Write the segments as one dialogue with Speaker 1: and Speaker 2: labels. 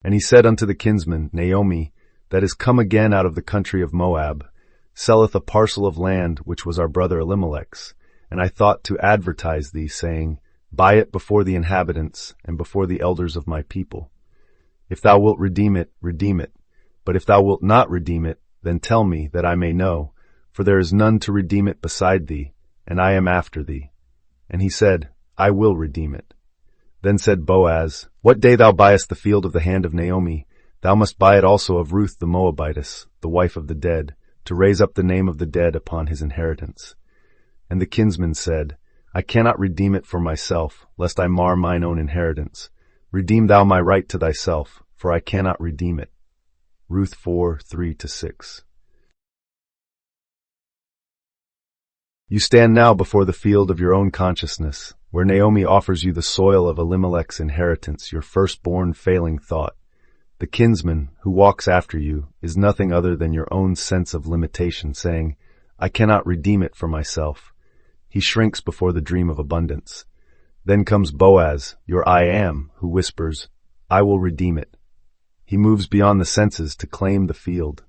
Speaker 1: And he said unto the kinsman, Naomi, that is come again out of the country of Moab, selleth a parcel of land which was our brother Elimelech's. And I thought to advertise thee, saying, Buy it before the inhabitants, and before the elders of my people. If thou wilt redeem it, redeem it. But if thou wilt not redeem it, then tell me, that I may know, for there is none to redeem it beside thee, and I am after thee. And he said, I will redeem it. Then said Boaz, What day thou buyest the field of the hand of Naomi, thou must buy it also of Ruth the Moabitess, the wife of the dead, to raise up the name of the dead upon his inheritance. And the kinsman said, I cannot redeem it for myself, lest I mar mine own inheritance. Redeem thou my right to thyself, for I cannot redeem it. Ruth 4:3-6. You stand now before the field of your own consciousness, where Naomi offers you the soil of Elimelech's inheritance, your firstborn failing thought. The kinsman, who walks after you, is nothing other than your own sense of limitation, saying, I cannot redeem it for myself. He shrinks before the dream of abundance. Then comes Boaz, your I am, who whispers, I will redeem it. He moves beyond the senses to claim the field.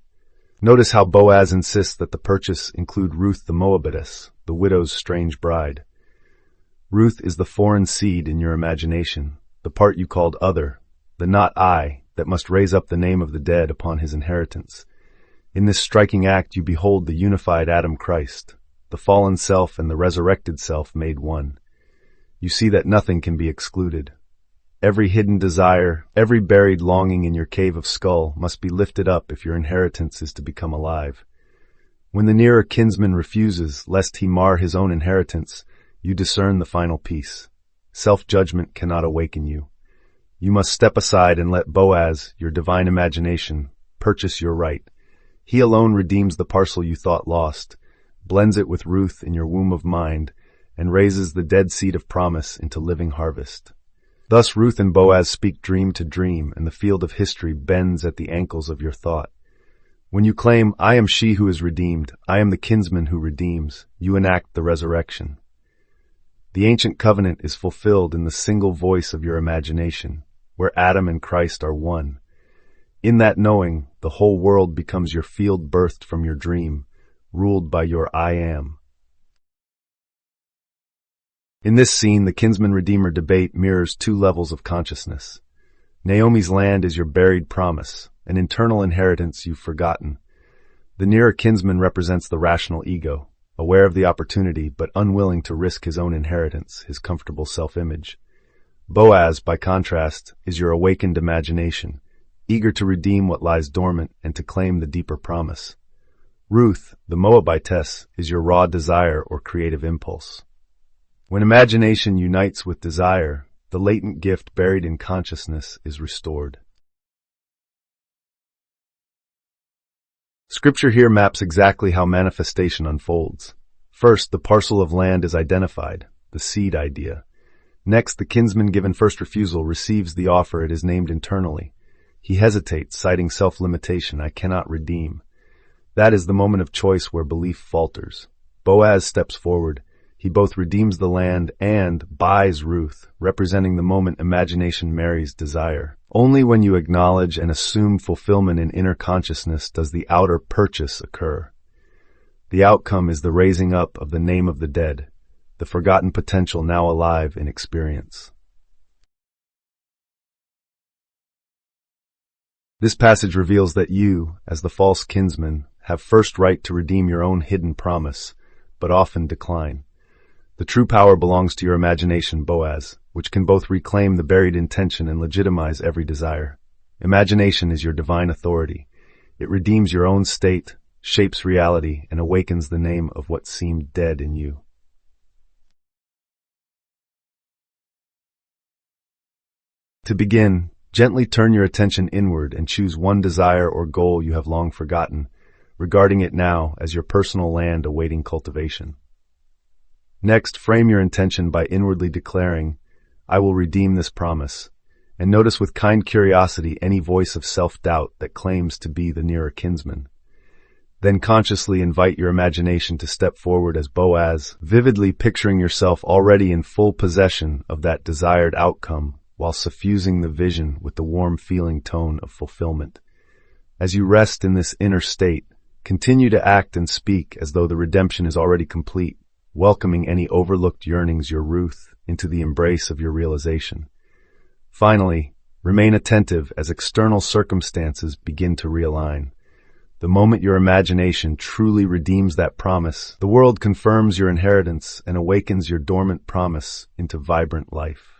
Speaker 1: Notice how Boaz insists that the purchase include Ruth the Moabitess, the widow's strange bride. Ruth is the foreign seed in your imagination, the part you called other, the not I, that must raise up the name of the dead upon his inheritance. In this striking act you behold the unified Adam Christ, the fallen self and the resurrected self made one. You see that nothing can be excluded. Every hidden desire, every buried longing in your cave of skull must be lifted up if your inheritance is to become alive. When the nearer kinsman refuses, lest he mar his own inheritance, you discern the final peace. Self-judgment cannot awaken you. You must step aside and let Boaz, your divine imagination, purchase your right. He alone redeems the parcel you thought lost, blends it with Ruth in your womb of mind, and raises the dead seed of promise into living harvest. Thus Ruth and Boaz speak dream to dream, and the field of history bends at the ankles of your thought. When you claim, I am she who is redeemed, I am the kinsman who redeems, you enact the resurrection. The ancient covenant is fulfilled in the single voice of your imagination, where Adam and Christ are one. In that knowing, the whole world becomes your field birthed from your dream, ruled by your I am. In this scene, the kinsman-redeemer debate mirrors two levels of consciousness. Naomi's land is your buried promise, an internal inheritance you've forgotten. The nearer kinsman represents the rational ego, aware of the opportunity but unwilling to risk his own inheritance, his comfortable self-image. Boaz, by contrast, is your awakened imagination, eager to redeem what lies dormant and to claim the deeper promise. Ruth, the Moabitess, is your raw desire or creative impulse. When imagination unites with desire, the latent gift buried in consciousness is restored. Scripture here maps exactly how manifestation unfolds. First, the parcel of land is identified, the seed idea. Next, the kinsman given first refusal receives the offer it is named internally. He hesitates, citing self-limitation, I cannot redeem. That is the moment of choice where belief falters. Boaz steps forward. He both redeems the land and buys Ruth, representing the moment imagination marries desire. Only when you acknowledge and assume fulfillment in inner consciousness does the outer purchase occur. The outcome is the raising up of the name of the dead, the forgotten potential now alive in experience. This passage reveals that you, as the false kinsman, have first right to redeem your own hidden promise, but often decline. The true power belongs to your imagination, Boaz, which can both reclaim the buried intention and legitimize every desire. Imagination is your divine authority. It redeems your own state, shapes reality, and awakens the name of what seemed dead in you. To begin, gently turn your attention inward and choose one desire or goal you have long forgotten, regarding it now as your personal land awaiting cultivation. Next, frame your intention by inwardly declaring, I will redeem this promise, and notice with kind curiosity any voice of self-doubt that claims to be the nearer kinsman. Then consciously invite your imagination to step forward as Boaz, vividly picturing yourself already in full possession of that desired outcome, while suffusing the vision with the warm feeling tone of fulfillment. As you rest in this inner state, continue to act and speak as though the redemption is already complete, welcoming any overlooked yearnings, your Ruth, into the embrace of your realization. Finally, remain attentive as external circumstances begin to realign. The moment your imagination truly redeems that promise, the world confirms your inheritance and awakens your dormant promise into vibrant life.